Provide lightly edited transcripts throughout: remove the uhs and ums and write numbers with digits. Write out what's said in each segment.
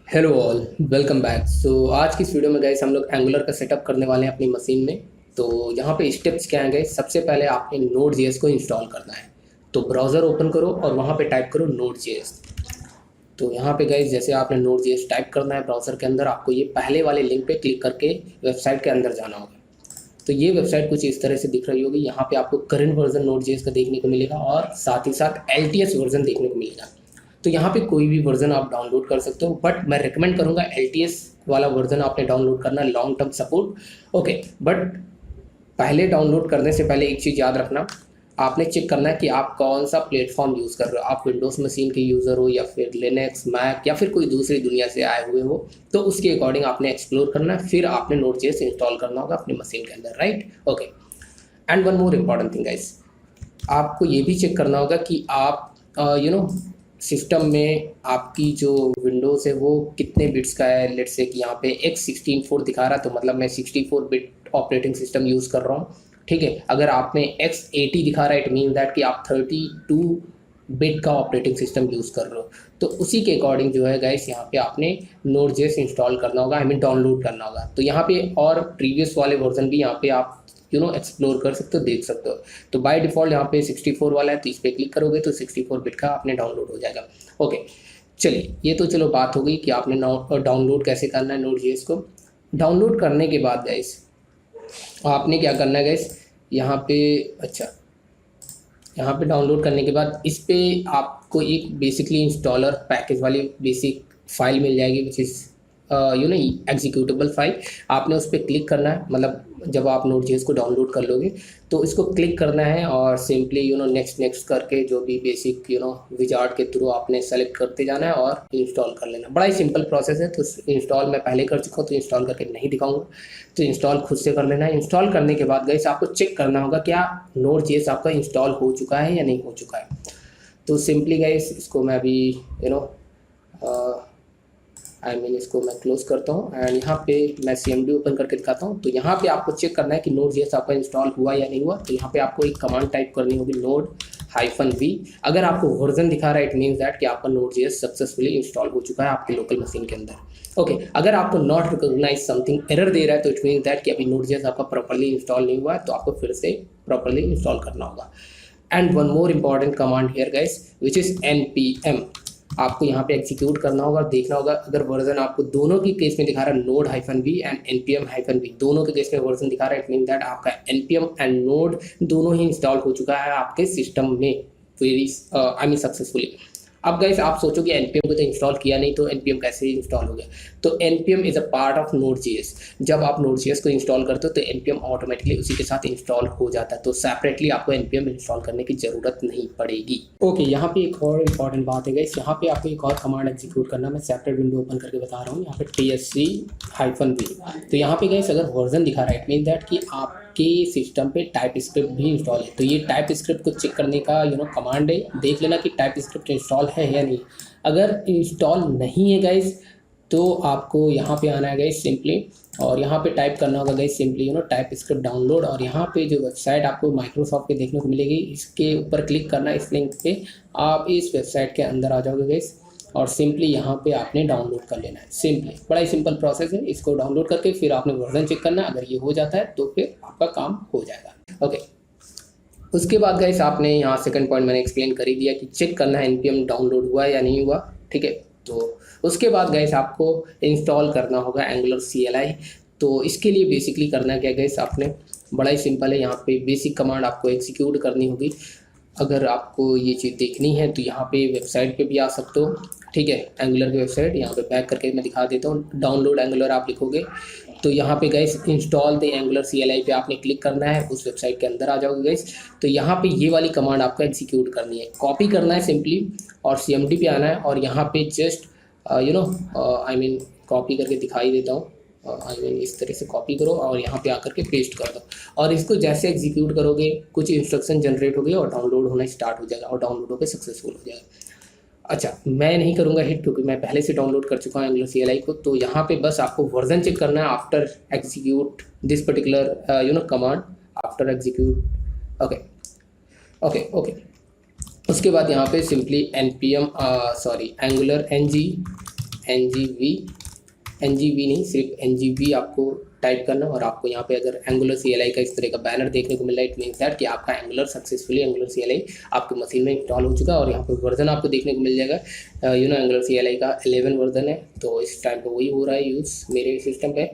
Hello all, welcome back. आज की इस वीडियो में गाइस हम लोग एंगुलर का सेटअप करने वाले हैं अपनी मशीन में। तो यहाँ पे स्टेप्स क्या हैं गाइस? सबसे पहले आपने नोड जेएस को इंस्टॉल करना है। तो ब्राउज़र ओपन करो और वहाँ पे टाइप करो नोड जेएस। तो यहाँ पे गाइस जैसे आपने नोड जेएस टाइप करना है ब्राउज़र के अंदर, आपको ये पहले वाले लिंक पे क्लिक करके वेबसाइट के अंदर जाना होगा। तो ये वेबसाइट कुछ इस तरह से दिख रही होगी। यहाँ पे आपको करंट वर्जन नोड जेएस का देखने को मिलेगा और साथ ही साथ एलटीएस वर्जन देखने को मिलेगा। तो यहाँ पे कोई भी वर्जन आप डाउनलोड कर सकते हो, बट मैं रिकमेंड करूँगा एलटीएस वाला वर्जन आपने डाउनलोड करना, long term support. Okay, but पहले डाउनलोड करने से पहले एक चीज़ याद रखना, आपने चेक करना है कि आप कौन सा प्लेटफॉर्म यूज़ कर रहे हो। आप विंडोज़ मशीन के यूज़र हो या फिर लिनक्स, मैक या फिर कोई दूसरी दुनिया से आए हुए हो, तो उसके अकॉर्डिंग आपने एक्सप्लोर करना है। फिर आपने नोड जेएस इंस्टॉल करना होगा अपनी मशीन के अंदर, right? Okay. And one more important thing guys, आपको ये भी चेक करना होगा कि आप सिस्टम में आपकी जो विंडोज़ है वो कितने बिट्स का है। लेट्स से कि यहाँ पे x64 दिखा रहा है, तो मतलब मैं 64 बिट ऑपरेटिंग सिस्टम यूज़ कर रहा हूँ, ठीक है। अगर आप में x80 दिखा रहा है, इट मीन दैट कि आप 32 बिट का ऑपरेटिंग सिस्टम यूज़ कर रहे हो। तो उसी के अकॉर्डिंग जो है गाइस यहाँ पे आपने नोड जेएस इंस्टॉल करना होगा, आई मीन डाउनलोड करना होगा। तो यहाँ पे और प्रीवियस वाले वर्जन भी यहाँ पे आप एक्सप्लोर कर सकते हो, देख सकते हो। तो बाय डिफ़ॉल्ट यहाँ पे 64 वाला है, तो इस पर क्लिक करोगे तो 64 बिट का आपने डाउनलोड हो जाएगा। ओके, चलिए ये तो चलो बात हो गई कि आपने डाउनलोड कैसे करना है नोड जेएस को। डाउनलोड करने के बाद गाइस आपने क्या करना है गाइस, यहाँ पे अच्छा, यहाँ पे डाउनलोड करने के बाद इस पे आपको एक बेसिकली इंस्टॉलर पैकेज वाली बेसिक फाइल मिल जाएगी, विच इज़ एग्जीक्यूटेबल फाइल। आपने उस पर क्लिक करना है, मतलब जब आप नोड जेएस को डाउनलोड कर लोगे तो इसको क्लिक करना है और सिंपली नेक्स्ट नेक्स्ट करके जो भी बेसिक विजार्ड के थ्रू आपने सेलेक्ट करते जाना है और इंस्टॉल कर लेना। बड़ा ही सिंपल प्रोसेस है। तो इंस्टॉल मैं पहले कर चुका हूँ, तो इंस्टॉल करके नहीं दिखाऊंगा, तो इंस्टॉल खुद से कर लेना है। इंस्टॉल करने के बाद गाइस आपको चेक करना होगा क्या नोड जेएस आपका इंस्टॉल हो चुका है या नहीं हो चुका है। तो सिंपली गाइस इसको मैं अभी इसको मैं क्लोज करता हूँ एंड यहाँ पे मैं CMD ओपन करके दिखाता हूँ। तो यहाँ पे आपको चेक करना है कि नोड जेएस आपका इंस्टॉल हुआ या नहीं हुआ। तो यहाँ पे आपको एक कमांड टाइप करनी होगी, node-v। अगर आपको वर्जन दिखा रहा है, इट मीन्स दैट कि आपका नोड जेएस सक्सेसफुली इंस्टॉल हो चुका है आपके लोकल मशीन के अंदर। ओके, अगर आपको नॉट रिकॉग्नाइज समथिंग एरर दे रहा है, तो इट मीन्स दैट कि अभी नोड जेएस आपका प्रॉपर्ली इंस्टॉल नहीं हुआ है, तो आपको फिर से प्रॉपर्ली इंस्टॉल करना होगा। And one more important command here guys, which is npm। आपको यहाँ पे एग्जीक्यूट करना होगा, देखना होगा अगर वर्जन आपको दोनों की केस में दिखा रहा है node-v एंड npm-v, दोनों के केस में वर्जन दिखा रहा है, इट मीन दैट आपका npm एंड नोड दोनों ही इंस्टॉल हो चुका है आपके सिस्टम में वेरी सक्सेसफुली। अब गाइस आप सोचोगे npm को तो इंस्टॉल किया नहीं, तो npm कैसे इंस्टॉल हो गया? तो npm is a part of node JS. जब आप नोड जेएस को इंस्टॉल करते हो तो npm ऑटोमेटिकली उसी के साथ इंस्टॉल हो जाता है, तो सेपरेटली आपको npm इंस्टॉल करने की ज़रूरत नहीं पड़ेगी। ओके, यहाँ पे एक और इम्पॉर्टेंट बात है गाइस, यहाँ पे आपको एक और कमांड एग्जीक्यूट करना है। मैं सेपरेट विंडो ओपन करके बता रहा हूँ। यहाँ पे tsc-v, तो यहाँ पे गाइस अगर वर्जन दिखा रहा है, इट मीन दैट कि आपके सिस्टम पे टाइप स्क्रिप्ट भी इंस्टॉल है। तो ये टाइप स्क्रिप्ट को चेक करने का कमांड है, देख लेना कि टाइप स्क्रिप्ट इंस्टॉल है या नहीं। अगर इंस्टॉल नहीं है गाइस तो आपको यहाँ पे आना है गाइस सिंपली, और यहाँ पे टाइप करना होगा guys simply type script download. और यहाँ पे जो वेबसाइट आपको माइक्रोसॉफ्ट के देखने को मिलेगी, इसके ऊपर क्लिक करना है, इस लिंक पे आप इस वेबसाइट के अंदर आ जाओगे गाइस, और सिंपली यहाँ पे आपने डाउनलोड कर लेना है। सिंपली बड़ा ही सिंपल प्रोसेस है। इसको डाउनलोड करके फिर आपने वर्जन चेक करना है, अगर ये हो जाता है तो फिर आपका काम हो जाएगा। ओके, उसके बाद गाइस आपने यहाँ सेकंड पॉइंट मैंने एक्सप्लेन कर ही दिया कि चेक करना है npm डाउनलोड हुआ या नहीं हुआ, ठीक है। तो उसके बाद गाइस आपको इंस्टॉल करना होगा एंगुलर CLI। तो इसके लिए बेसिकली करना क्या गाइस, आपने बड़ा ही सिंपल है, यहाँ पे बेसिक कमांड आपको एग्जीक्यूट करनी होगी। अगर आपको ये चीज़ देखनी है तो यहाँ पे वेबसाइट पे भी आ सकते हो, ठीक है। एंगुलर की वेबसाइट यहाँ पे बैक करके मैं दिखा देता हूँ। डाउनलोड एंगुलर आप लिखोगे तो यहाँ पे guys install the angular CLI पे आपने क्लिक करना है, उस वेबसाइट के अंदर आ जाओगे गाइस। तो यहाँ पे ये वाली कमांड आपको एग्जीक्यूट करनी है, कॉपी करना है सिंपली, और CMD पे आना है, और यहाँ पे जस्ट कॉपी करके दिखाई देता हूँ। इस तरह से कॉपी करो और यहाँ पे आकर के पेस्ट कर दो, और इसको जैसे एग्जीक्यूट करोगे कुछ इंस्ट्रक्शन जनरेट हो गए और डाउनलोड होना स्टार्ट हो जाएगा, और डाउनलोड होकर सक्सेसफुल हो जाएगा। अच्छा, मैं नहीं करूँगा हिट क्योंकि मैं पहले से डाउनलोड कर चुका हूँ एंगुलर CLI को। तो यहाँ पे बस आपको वर्जन चेक करना है after execute this particular command, after execute. Okay okay okay, उसके बाद यहाँ पे सिंपली एंगुलर NGV नहीं, सिर्फ NGV आपको टाइप करना। और आपको यहाँ पे अगर एंगुलर CLI का इस तरह का बैनर देखने को मिल रहा है, इट मीन्स दैट कि आपका एंगुलर एंगुलर CLI आपकी मशीन में इंस्टॉल हो चुका है। और यहाँ पे वर्जन आपको देखने को मिल जाएगा, एंगुलर CLI का 11 वर्जन है, तो इस टाइम पे वही हो रहा है यूज़ मेरे सिस्टम पे।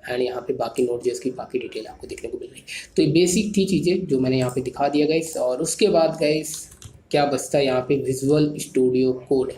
एंड यहाँ पे बाकी Node.js की बाकी डिटेल आपको देखने को मिल रही है। तो ये बेसिक थी चीज़ें जो मैंने यहाँ पे दिखा दिया गाइस। और उसके बाद गाइस क्या बचता है यहाँ पे, visual studio code.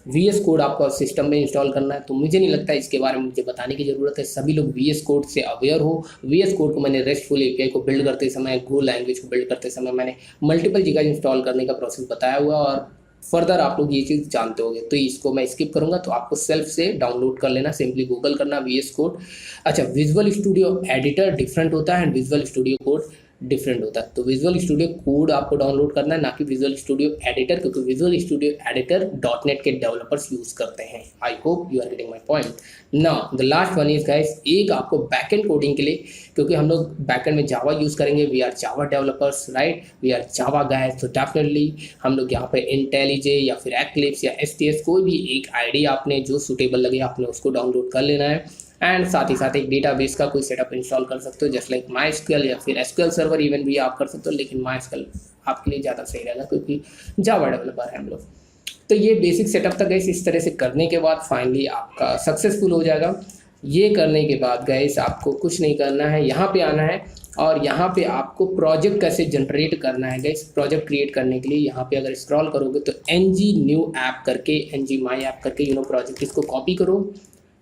VS code आपको सिस्टम में इंस्टॉल करना है, तो मुझे नहीं लगता इसके बारे में मुझे बताने की ज़रूरत है, सभी लोग VS कोड से अवेयर हो। VS कोड को मैंने RESTful API को बिल्ड करते समय, Go लैंग्वेज को बिल्ड करते समय मैंने मल्टीपल जगह इंस्टॉल करने का प्रोसेस बताया हुआ, और फर्दर आप लोग ये चीज़ जानते होंगे, तो इसको मैं स्किप करूँगा। तो आपको सेल्फ से डाउनलोड कर लेना, सिंपली गूगल करना VS कोड। अच्छा, विजुअल स्टूडियो एडिटर डिफरेंट होता है and visual studio code different होता है। तो विजुअल स्टूडियो कोड आपको डाउनलोड करना है, ना कि विजुअल स्टूडियो एडिटर, क्योंकि विजुअल स्टूडियो एडिटर .NET के डेवलपर्स यूज करते हैं। I hope you are getting my point. Now the last one is guys, एक आपको बैकएंड कोडिंग के लिए, क्योंकि हम लोग बैकएंड में जावा यूज करेंगे, we are Java developers right, we are Java guys, तो डेफिनेटली हम लोग यहाँ पे इंटेलिजे या फिर एक्लिप्स या STS कोई भी एक आईडी आपने जो सूटेबल लगे आपने उसको डाउनलोड कर लेना है। एंड साथ ही साथ एक डेटाबेस का कोई सेटअप इंस्टॉल कर सकते हो, जस्ट लाइक MySQL या फिर SQL सर्वर इवन भी आप कर सकते हो, लेकिन MySQL आपके लिए ज़्यादा सही रहेगा क्योंकि जावा डेवलपर है हम लोग। तो ये बेसिक सेटअप था गाइस। इस तरह से करने के बाद फाइनली आपका सक्सेसफुल हो जाएगा। ये करने के बाद गाइस आपको कुछ नहीं करना है, यहाँ पे आना है और यहाँ पे आपको प्रोजेक्ट कैसे जनरेट करना है गाइस। प्रोजेक्ट क्रिएट करने के लिए यहाँ पे अगर स्क्रॉल करोगे तो NG न्यू ऐप करके, NG माई ऐप करके प्रोजेक्ट, इसको कॉपी करो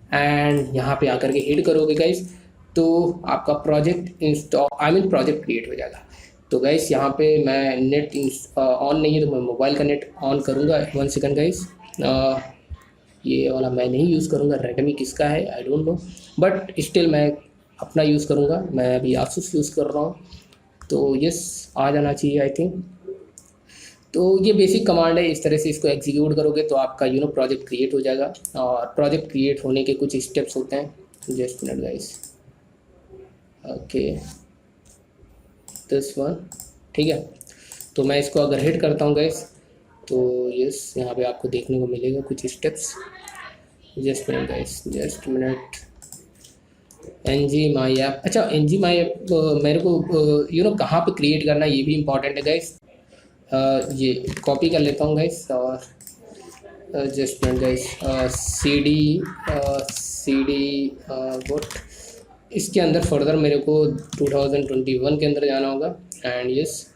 एंड यहाँ पे आकर के हिट करोगे गाइस, तो आपका प्रोजेक्ट प्रोजेक्ट क्रिएट हो जाएगा। तो गाइस यहाँ पे मैं नेट ऑन नहीं है, तो मैं मोबाइल का नेट ऑन करूँगा। 1 सेकंड गाइस, ये वाला मैं नहीं यूज़ करूँगा, रेडमी किसका है I don't know, but still मैं अपना यूज़ करूँगा। मैं अभी आसूस यूज़ कर रहा हूँ, तो यस आ जाना चाहिए आई थिंक। तो ये बेसिक कमांड है, इस तरह से इसको एग्जीक्यूट करोगे तो आपका प्रोजेक्ट क्रिएट हो जाएगा। और प्रोजेक्ट क्रिएट होने के कुछ स्टेप्स होते हैं, just minute guys, okay this one, ठीक है। तो मैं इसको अगर हिट करता हूँ गाइस, तो यस यहाँ पे आपको देखने को मिलेगा कुछ steps. Just minute guys, just minute. NG my app, अच्छा NG माई ऐप मेरे को कहाँ पे क्रिएट करना है ये भी इंपॉर्टेंट है गाइस। ये कॉपी कर लेता हूँ गाइस, और just minute guys, CD vote, इसके अंदर फर्दर मेरे को 2021 के अंदर जाना होगा and yes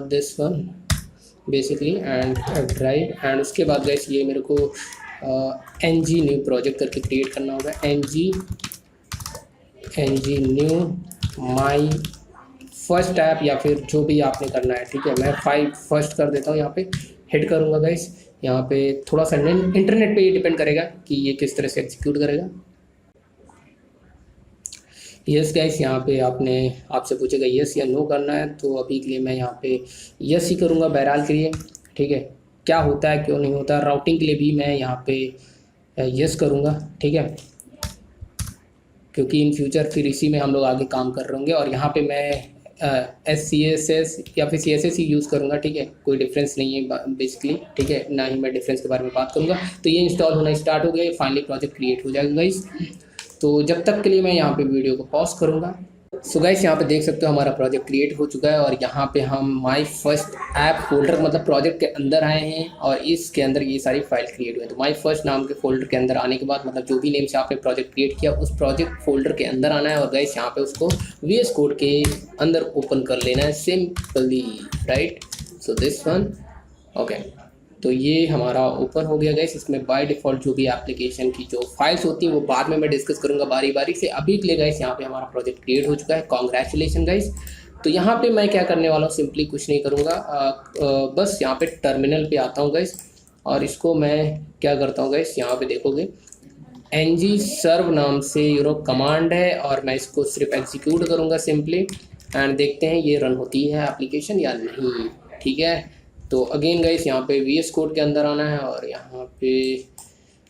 this one basically and drive. And उसके बाद गाइस ये मेरे को NG न्यू प्रोजेक्ट करके क्रिएट करना होगा। NG knew my first app या फिर जो भी आपने करना है, ठीक है। मैं 5 फर्स्ट कर देता हूँ, यहाँ पे हिट करूँगा गाइस। यहाँ पे थोड़ा सा इंटरनेट पे ये डिपेंड करेगा कि ये किस तरह से एग्जीक्यूट करेगा। यस गाइस, यहाँ पे आपसे पूछेगा यस या नो करना है, तो अभी के लिए मैं यहाँ पे यस ही करूँगा बहरहाल के लिए, ठीक है। क्या होता है क्यों नहीं होता, राउटिंग के लिए भी मैं यहाँ पे यस करूँगा, ठीक है, क्योंकि इन फ्यूचर फिर इसी में हम लोग आगे काम कर रहे होंगे। और यहाँ पे मैं SCSS या फिर CSS ही यूज़ करूँगा, ठीक है, कोई डिफरेंस नहीं है बेसिकली, ठीक है, ना ही मैं डिफरेंस के बारे में बात करूँगा। तो ये इंस्टॉल होना स्टार्ट हो गया, फाइनली प्रोजेक्ट क्रिएट हो जाएगा गाइस। तो जब तक के लिए मैं यहाँ पे वीडियो को पॉज करूँगा। सो गाइस यहाँ पे देख सकते हो हमारा प्रोजेक्ट क्रिएट हो चुका है, और यहाँ पे हम माई फर्स्ट ऐप फोल्डर मतलब प्रोजेक्ट के अंदर आए हैं, और इसके अंदर ये सारी फाइल क्रिएट हुई है। तो माई फर्स्ट नाम के फोल्डर के अंदर आने के बाद, मतलब जो भी नेम से आपने प्रोजेक्ट क्रिएट किया उस प्रोजेक्ट फोल्डर के अंदर आना है, और गाइस यहाँ पे उसको VS कोड के अंदर ओपन कर लेना है simply, right. So this one, okay. तो ये हमारा ओपन हो गया गाइस। इसमें बाय डिफ़ॉल्ट जो भी एप्लीकेशन की जो फाइल्स होती हैं वो बाद में मैं डिस्कस करूँगा बारी बारी से। अभी के लिए गाइस यहाँ पे हमारा प्रोजेक्ट क्रिएट हो चुका है, कॉन्ग्रेचुलेसन गाइस। तो यहाँ पे मैं क्या करने वाला हूँ, सिंपली कुछ नहीं करूँगा, बस यहाँ पे टर्मिनल पे आता हूँ गाइस, और इसको मैं क्या करता हूँ गाइस, यहाँ पे देखोगे NG सर्व नाम से कमांड है, और मैं इसको सिर्फ एग्जीक्यूट करूँगा सिंपली, एंड देखते हैं ये रन होती है एप्लीकेशन या नहीं, ठीक है। तो अगेन गाइस यहाँ पे VS कोड के अंदर आना है, और यहाँ पे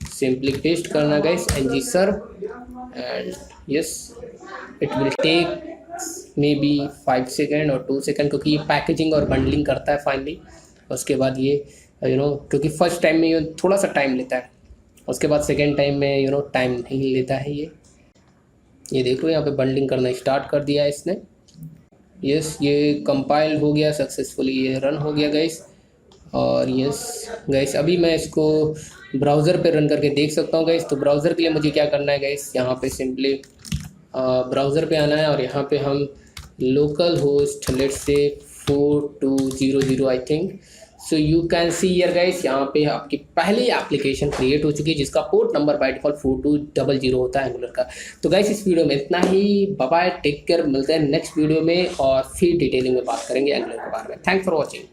सिंपली पेस्ट करना है guys NG serve, and yes it will take maybe 5 second और 2 सेकेंड, क्योंकि ये पैकेजिंग और बंडलिंग करता है फाइनली। उसके बाद ये क्योंकि फर्स्ट टाइम में ये थोड़ा सा टाइम लेता है, उसके बाद सेकेंड टाइम में टाइम नहीं लेता है ये देखो यहाँ पे बंडलिंग करना स्टार्ट कर दिया है इसने। यस, ये कंपाइल हो गया सक्सेसफुली, ये रन हो गया गाइस। और यस गाइस, अभी मैं इसको ब्राउज़र पे रन करके देख सकता हूँ गाइस। तो ब्राउज़र के लिए मुझे क्या करना है गाइस, यहाँ पे सिंपली ब्राउज़र पे आना है और यहाँ पे हम local host let's say 4200 I think. So you can see here guys, यहाँ पे आपकी पहली एप्लीकेशन क्रिएट हो चुकी है जिसका पोर्ट नंबर बाय डिफॉल्ट 4200 होता है एंगुलर का। तो गाइस इस वीडियो में इतना ही, बाय बाय, टेक केयर, मिलते हैं नेक्स्ट वीडियो में और फिर डिटेलिंग में बात करेंगे एंगुलर के बारे में। Thanks for watching.